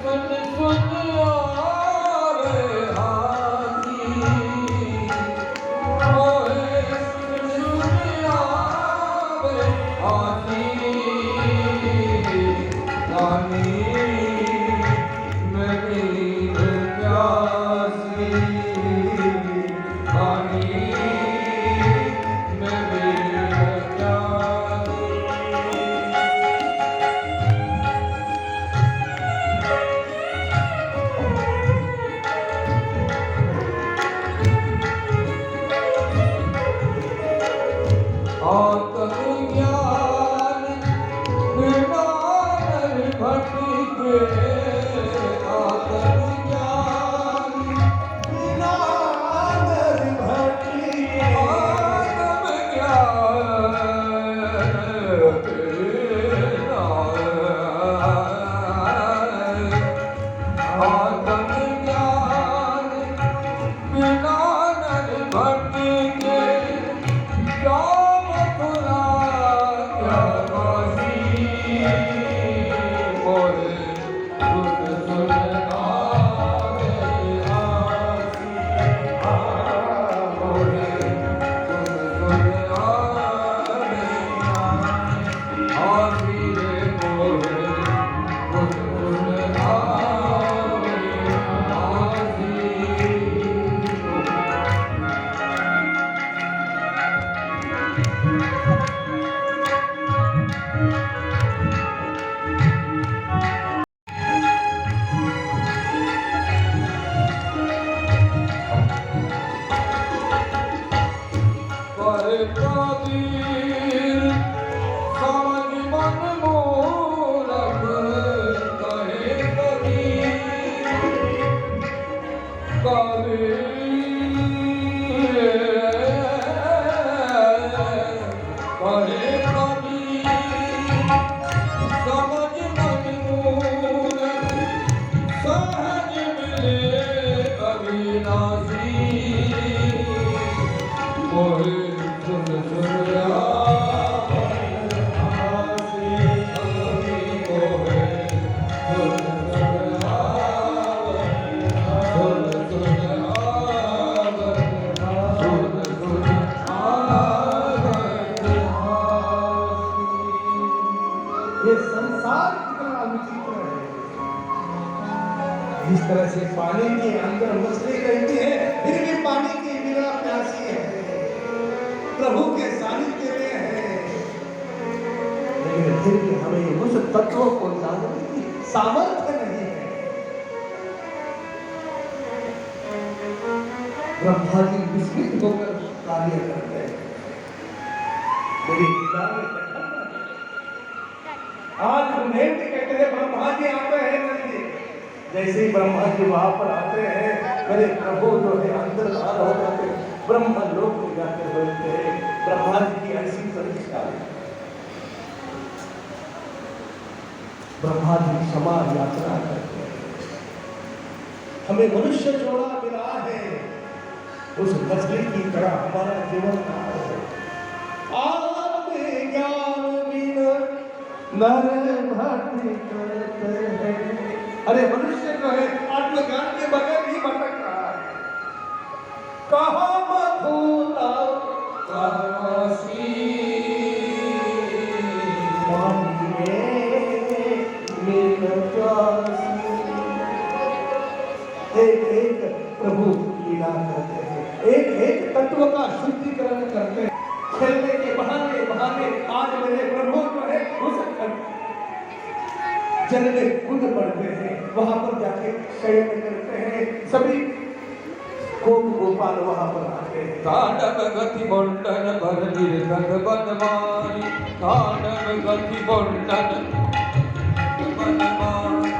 सुन सुन आवे हाथी, मोहे सुन सुन आत्मज्ञान बिना नर भटके आत्मज्ञान बिना नर भटके आत्मज्ञान बिना नर भटके क्या मथुरा क्या काशी मोरे सुन सुन आवे आसी मोरे सुन सुन आवे आसी रे मोरे सुन सुन आवे आसी पर कबीर समझ मन मूरख कहे कबीर कहे कबीर समझ मन मूरख सहज मिले अविनाशी मोहे सुन सुन आवे आसी मोहे सुन सुन आवे सुन सुन आवे सुन सुन आवे ये संसार कितना विचित्र है। जिस तरह से पानी के अंदर मछली रहती है फिर भी पानी के बिना प्यासी है, प्रभु के सानिध्य में है, लेकिन फिर भी हमें उस तत्व को जानने की सामर्थ्य नहीं है। ब्रह्मा जी विस्मित होकर कार्य करते हैं। मेरी गीता में कथा है। आज सुनहेल जी कहते हैं ब्रह्मा जी आते हैं नंदी। जैसे ही ब्रह्मा जी वहां पर आते हैं मेरे प्रभु जो है अंतर्धान हो जाते हैं, ब्रह्म लोक को जाके बोलते हैं। ब्रह्मा जी की ऐसी प्रतिष्ठा है। ब्रह्मा जी क्षमा याचना करते हैं। हमें मनुष्य जोड़ा मिला है, उस मछली की तरह हमारा जीवन रहा है। आत्मज्ञान बिना नर भटकते हैं। अरे मनुष्य जो है आत्मज्ञान के बगैर ही भटक रहा है। कहाँ मथुरा काशी मांगे मिल प्यासी। एक एक प्रभु लीला करते हैं, एक एक तत्व का शुद्धिकरण करते हैं। खेलने के बहाने बहाने आज मेरे प्रभु जो है उस जल में कूद पड़ते हैं, वहां पर जाके शयन करते हैं। सभी गोप गोपाल वहां पर आते हैं। तांडव गति बंटन भर निर्गत बनमारी तांडव गति बंटन बनमारी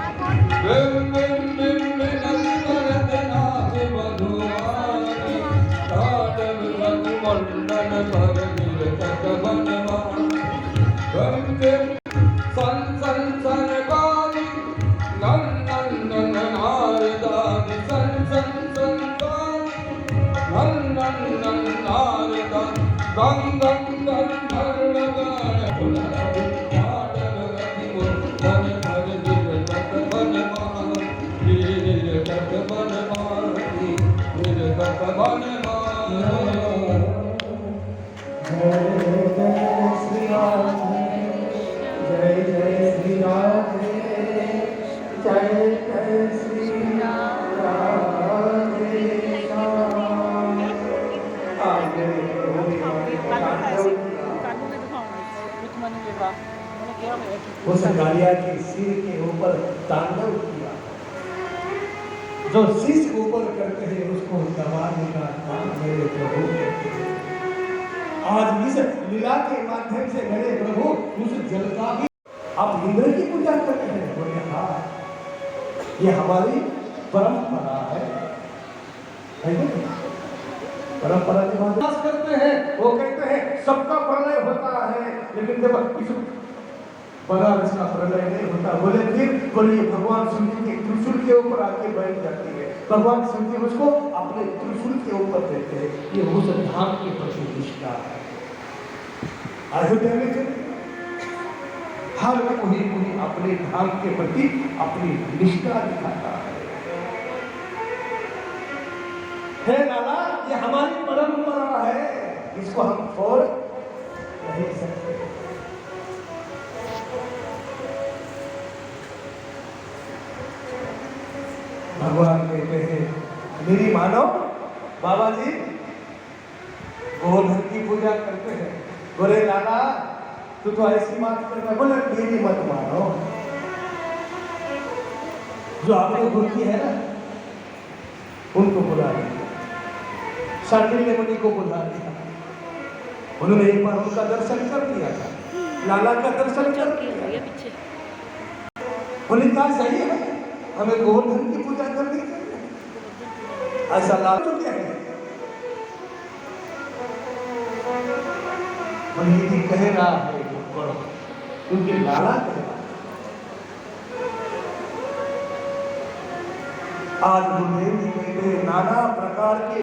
बिम बिम बिम बिम करत नाथ मधुआरी तांडव गति बंटन भर निर्गत बनमारी बिम बिम सन सन सन गाली नन नन नन नारदादी सन सन सन गाली नन नन नन नारदादी गंग गंग गंग धरण गण पुनः तांडव गति बंटन भर निर्गत बनमारी निर्गत बनमारी निर्गत बनमारी जय जय श्री राधे, जय जय श्री राधे, जय जय श्री राधे श्याम। आगे उस गालिया के सिर के ऊपर तांडव किया। जो शीश ऊपर करते हैं उसको दबाने का काम मेरे प्रभु करते हैं। आज इस लीला के माध्यम से मेरे प्रभु उस जल का भी आप इंद्र की पूजा करते हैं। बोले हाँ, ये हमारी परंपरा है ना? परंपरा के बाद करते हैं, वो कहते हैं सबका प्रलय होता है, लेकिन जब इस बनारस का प्रलय नहीं होता। बोले फिर बोले भगवान शिव जी के त्रिशूल के ऊपर आके बैठ जाती है। भगवान शिव जी उसको अपने त्रिशूल के ऊपर देते हैं। ये उस धाम की प्रतिष्ठा है। अयोध्या में हर कोई अपने धाम के प्रति अपनी निष्ठा दिखाता है। हे लाला, ये हमारी परंपरा है, इसको हम छोड़ नहीं सकते। भगवान कहते हैं मेरी मानो बाबा जी गोधन की पूजा करते हैं। बोले लाला तू तो ऐसी बात करता है। बोले मेरी मत मानो, जो आपने गुरु है ना उनको बुला लिया, शांडिल्य मुनि को बुला लिया। उन्होंने एक बार उनका दर्शन कर लिया था, लाला का दर्शन कर लिया। बोले क्या सही है, हमें गोवर्धन की पूजा करनी चाहिए, ऐसा लाभ तो क्या है? मंदिर जी कह रहा है क्योंकि लाला कह रहा है। आज गुरुदेव जी कहते हैं नाना प्रकार के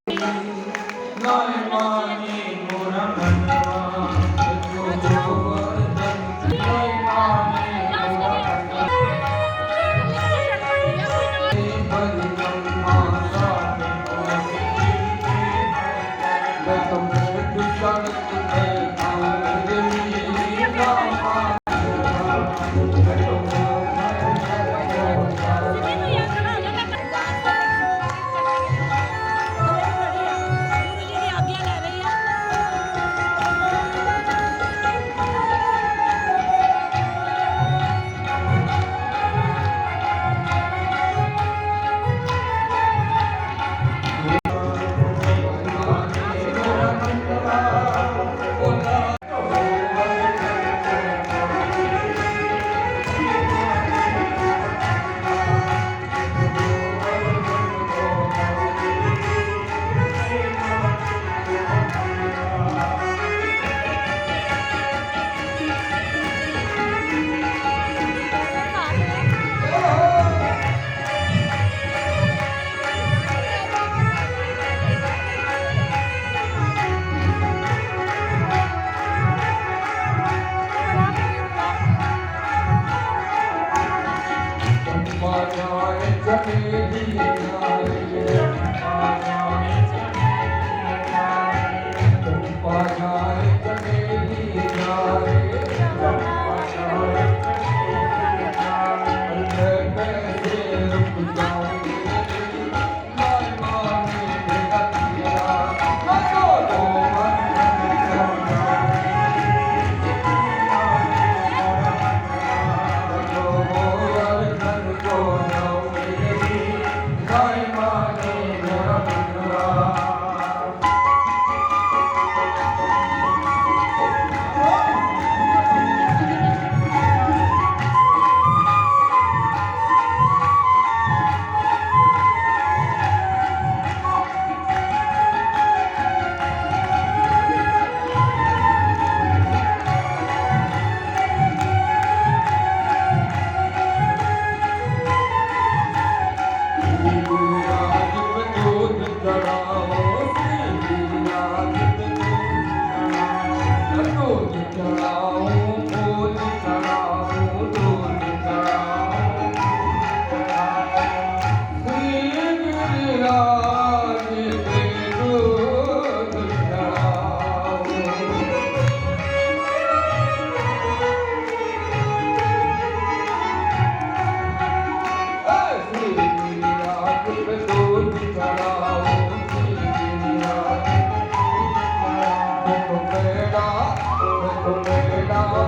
Bye.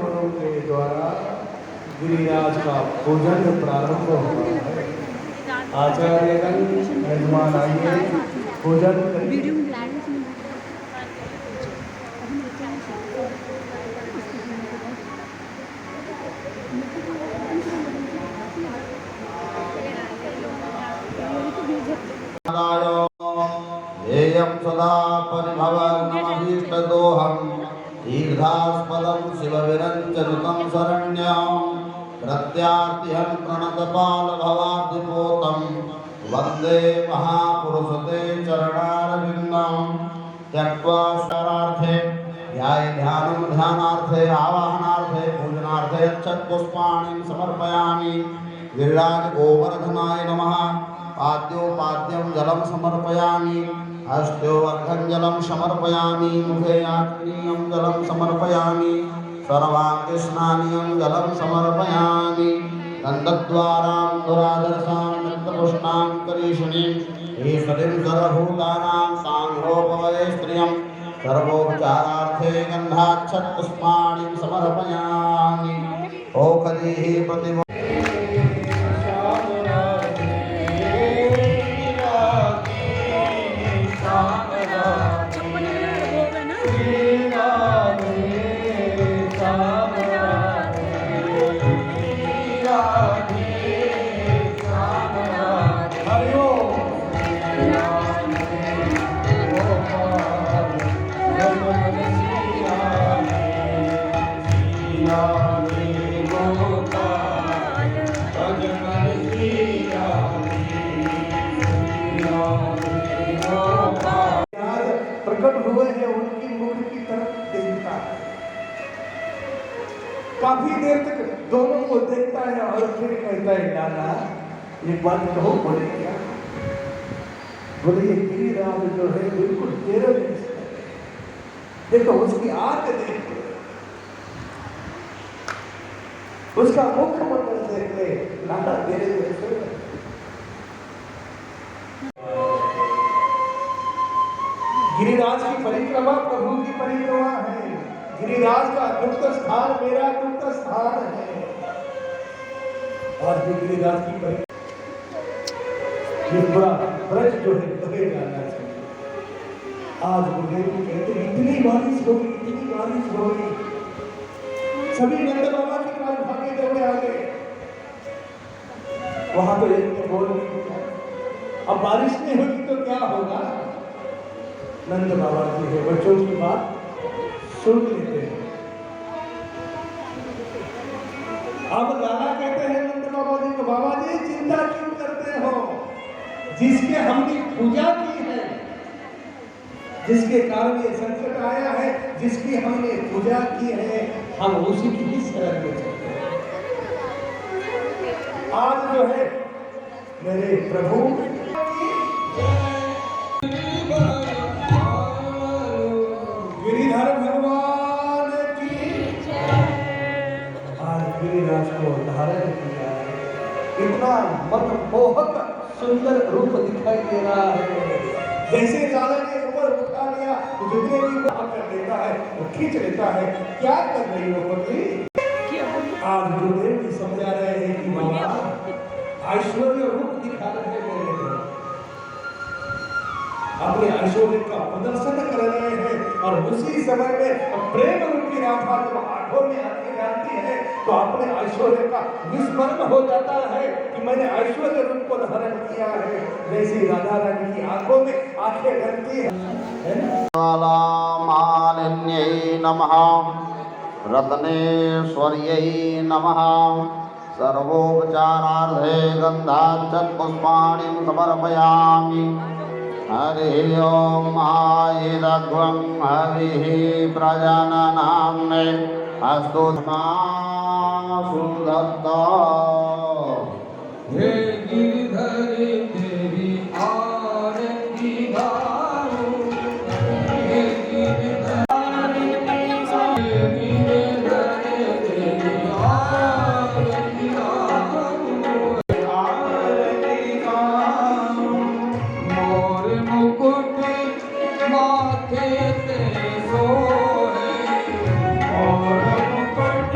ब्राह्मणों के द्वारा गिरिराज का पूजन प्रारंभ हुआ है। आचार्यगण मेहमान आइए पूजन करिए। ध्येयं सदा परिभवनमभीष्टदोहं तीर्थास्पदं शिवविरञ्जनुतं शरण्यं प्रत्यार्तिहं प्रणतपालभवाब्धिपोतं वन्दे महापुरुषते चरणारविन्दं त्यक्त्वा शरार्थे ध्यानं ध्यानार्थे आवाहनार्थे पूजनार्थे यच्छत्पुष्पाणिं समर्पयामि। गिरिराज गोवर्धनाय नमः। पाद्योपाद्यं जलं समर्पयामि। हस्त्योऽर्घं जलं समर्पयामि। मुखे आत्मीयं जलं समर्पयामि। सर्वाङ्गस्नानीयं जलं समर्पयामि। गन्धद्वारां दुरादर्शां नक्तपुष्णां करीषिणीं ईश्वरीं सर्वभूतानां साङ्घ्रोपवये स्त्रियं सर्वोपचारार्थे गन्धाक्षतपुष्पाणिं समर्पयामि। ओखदीः प्रतिमो प्रकट हुए हैं उनकी मुख की तरफ देखता है। काफी देर तक दोनों को देखता है और फिर कहता है लाला एक बात कहो। बोले क्या? बोले ये गिरिराज जो है बिल्कुल तेरे जैसा है। देखो उसकी आंख देखो, उसका मुखमंडल देख ले, लाला तेरे जैसे। गिरिराज की परिक्रमा प्रभु की परिक्रमा है। गिरिराज का गुप्त स्थान मेरा गुप्त स्थान है। और गिरिराज की परिक्रमा ये पूरा ब्रज जो है कहे जाना चाहिए। आज मुझे कहते इतनी बारिश होगी, इतनी बारिश होगी। सभी नंद बाबा के पास भागे दौड़े आ गए। वहां तो एक ने बोल दिया अब बारिश नहीं होगी तो क्या होगा। नंद बाबा जी है बच्चों की बात सुन लेते हैं। अब लाला कहते हैं नंद बाबा जी को, बाबा जी चिंता क्यों करते हो? जिसके हमने पूजा की है, जिसके कारण ये संकट आया है, जिसकी हमने पूजा की है, हम उसी की ही शरण में चलते हैं। आज जो है मेरे प्रभु गिरिधर भगवान की आज गिरिराज को धारण किया है। इतना मनमोहक सुंदर रूप दिखाई दे रहा है। जैसे लाला ने ऊपर उठा लिया तो जितने भी बात कर लेता है वो खींच लेता है। क्या कर रही हो पत्नी? आज गुरुदेव जी समझा रहे हैं कि बाबा ऐश्वर्य रूप दिखा रहे हैं, अपने ऐश्वर्य का प्रदर्शन कर रहे हैं। और उसी समय में प्रेम रूपी राधा जब आंखों में आंखें डालती है तो अपने ऐश्वर्य का विस्मरण हो जाता है कि मैंने ऐश्वर्य रूप को धारण किया है। जैसे राधा रानी की आंखों में आंखें डलती है। मालिन्यै नमः। रत्नेश्वर्यै नमः। सर्वोपचारार्थे गन्धाक्षतपुष्पाणिं समर्पयामि। हरि ओम आयरघ्वं हविः प्रजननाम्ने अस्तु सुदत्ता। हे गिरिधरे तेरी आरती गाऊं। हे गिरिधरे तेरी आरती गाऊं। मोर मुकुट माथे पे सोहे, मोर मुकुट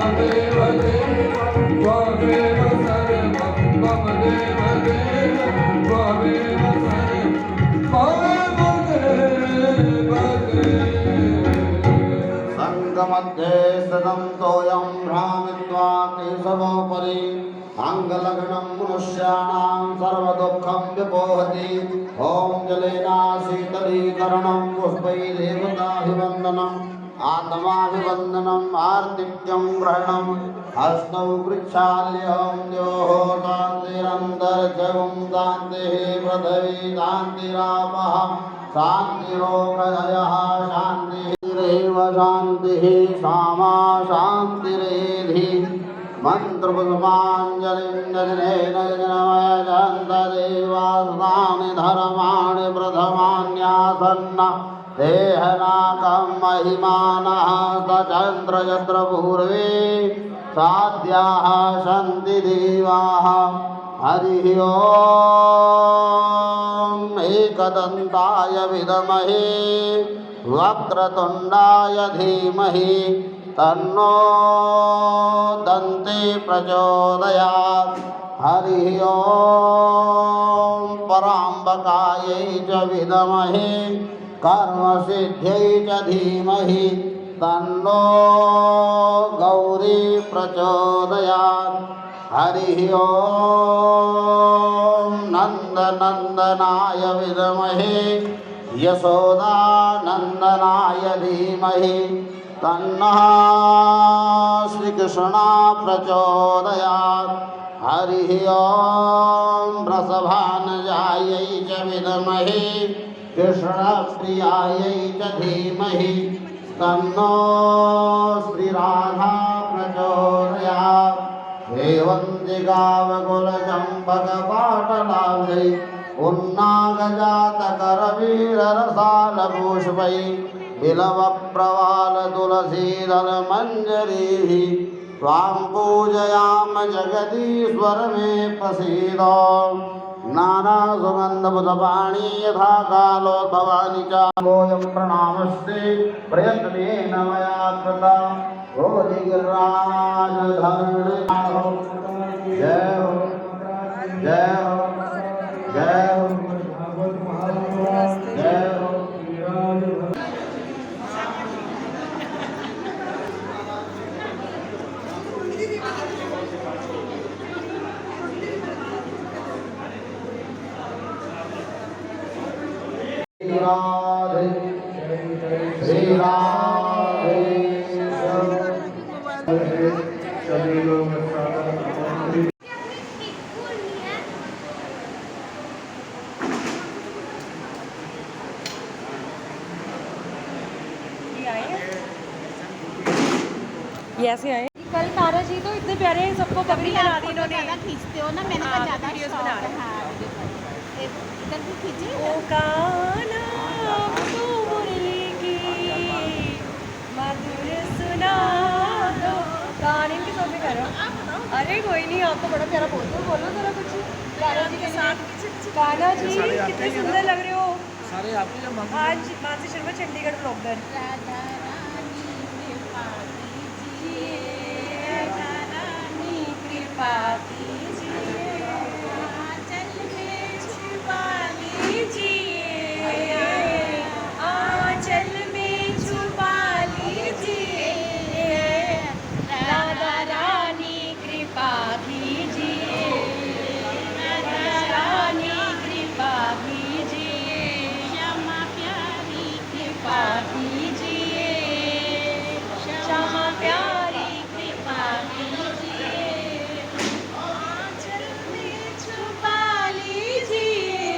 त्वमेव देव त्वमेव सर्वं मम देव देव त्वमेव सर्वं मम देव देव संगमध्ये सदं तोयं भ्रामित्वा केशवोपरि अङ्गलग्नं मनुष्याणां सर्वदुःखं विपोहति ॐ जलेन शीतलीकरणं पुष्पैर्देवताभिवन्दनम् आत्माभिवन्दनम् आर्तिक्यं ग्रहणं हस्तौ वृक्षाल्यं द्योः शान्तिरन्तर्जगं शान्तिः पृथिवी शान्तिरापः शान्तिरोगदयः शान्तिरेव शान्तिः सामा शान्तिरेधि मन्त्रपुष्पाञ्जलिं जनेन जनमयजन्तदेवासुतानि धर्माणि प्रथमान्यासन्न देहनाकं महिमानः सचन्द्र यत्र पूर्वे साध्याः सन्ति देवाः हरिः ॐ एकदन्ताय विद्महे वक्रतुण्डाय धीमहि तन्नो दन्ती प्रचोदयात् हरिः ॐ पराम्बकायै च विद्महे कर्मसिद्ध्यै च धीमहि तन्नो गौरी प्रचोदयात् हरिः ॐ नन्दनन्दनाय विद्महे यशोदानन्दनाय धीमहि तन्नः श्रीकृष्णः प्रचोदयात् हरिः ॐ वृषभानुजायै च विद्महे कृष्णप्रियायै च धीमहि तन्नो श्रीराधा प्रचोदयात् हेवन्ति गावकुलचम्पकपाटलाभै उन्नागजातकरवीररसालपुष्पै बिलवप्रवालतुलसीदलमञ्जरीः त्वां पूजयाम जगदीश्वर मे प्रसीद नानासुगन्धबुधपाणि यथा कालो भवानि च वोऽयं प्रणामस्ते प्रयत्नेन मया कृता रोधिगिरिराजधरणो जय हो जय हो जय हो जय हो राधे श्री राधे सभी लोग ये ऐसे आए कल तारा जी तो इतने प्यारे सबको पगड़ी बना दी इन्होंने खींचते हो ना मैंने कहा ज्यादा वीडियोस शौक बना है। रहे हैं। हाँ, इधर भी खींची ओ काना तू मुरली की मधुर सुना दो गाने के साथ में कर रहा हूँ। अरे कोई नहीं आपको बड़ा प्यारा बोलते हो बोलो जरा कुछ काना जी के साथ काना जी कितने सुंदर लग रहे हो सारे आपके जो आज मानसी शर्मा चंडीगढ़ ब्लॉगर राधा रानी कृपा कीजिए आंचल में छुपा लीजिए आंचल में छुपा लीजिए राधा रानी कृपा कीजिए राधा रानी कृपा कीजिए श्यामा प्यारी कृपा कीजिए क्षमा प्यारी कृपा कीजिए आंचल में छुपा लीजिए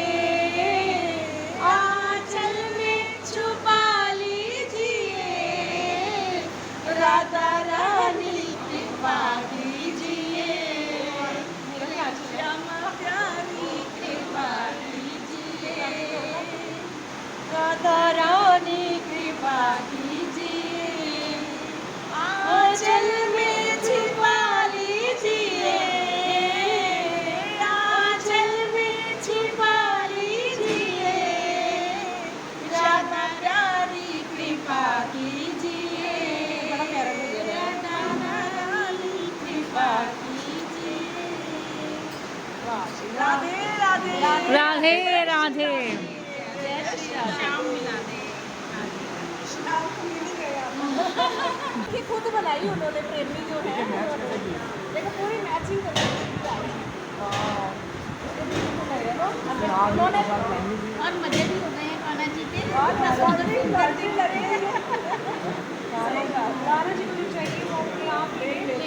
आंचल में छुपा लीजिए राधा रानी कृपा कीजिए क्षमा प्यारी कृपा कीजिए राधा रानी कृपा कीजिए आंचल में छुपा लीजिए आंचल में छुपा लीजिए राधा प्यारी कृपा कीजिए राधा राधे श्याम मिला दे ये खुद बनाई उन्होंने प्रेमी जो है देखो पूरी मैचिंग उन्होंने और मजे भी हो गए कान्हा जी के गाना जी को जो चाहिए वो अपने आप ले ले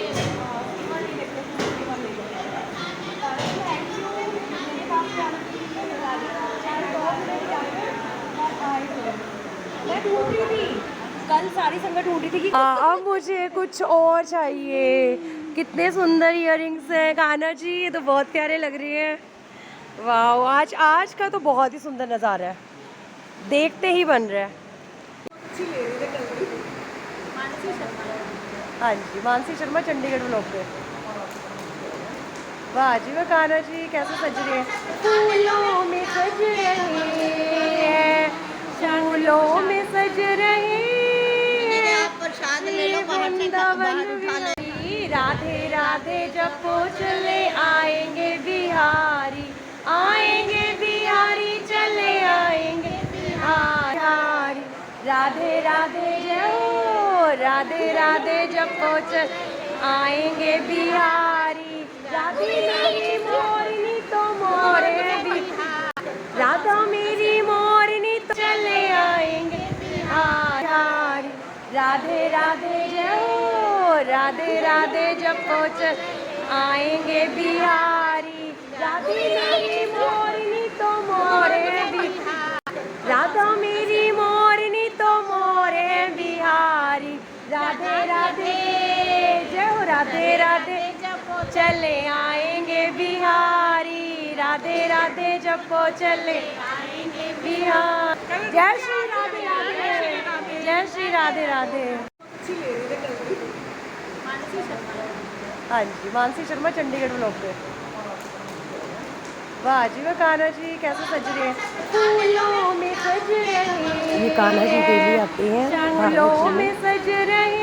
मैं ढूंढ रही थी कल सारी संगत ढूंढ रही थी कि अब मुझे कुछ और चाहिए। कितने सुंदर इयररिंग्स हैं कान्हा जी, ये तो बहुत प्यारे लग रहे हैं। वाह, आज का तो बहुत ही सुंदर नज़ारा है, देखते ही बन रहा है। हाँ जी, मानसी शर्मा चंडीगढ़ ब्लॉक पे। वाह जी वाह, कान्हा जी कैसे सज रहे हैं, फूलों में सज रहे हैं, फूलों में सज रहे हैं, वृंदावन बिहारी। राधे राधे जपो चले आएंगे बिहारी, आएंगे बिहारी चले आएंगे बिहारी। राधे राधे जय, राधे राधे जपो चल आएंगे बिहारी। राधे मेरी मोरनी तो मोरे बिहारी, राधा मेरी मोरनी तो चले आएंगे बिहारी। राधे राधे जय, राधे राधे जपो चल आएंगे बिहारी। राधे मेरी मोरनी तो मोरे बिहारी, राधा मेरी मोरनी तो मोरे बिहारी। राधे राधे जय हो, राधे राधे चले आएंगे बिहारी। राधे राधे जपो चले आएंगे बिहारी। जय श्री राधे राधे, जय श्री राधे राधे। हाँ जी, मानसी शर्मा चंडीगढ़ ब्लॉक पे। वाह जी वाह, कान्हा जी कैसे सज रहे हैं, फूलों में सज रहे हैं। ये कान्हा जी डेली आते हैं, फूलों में सज रहे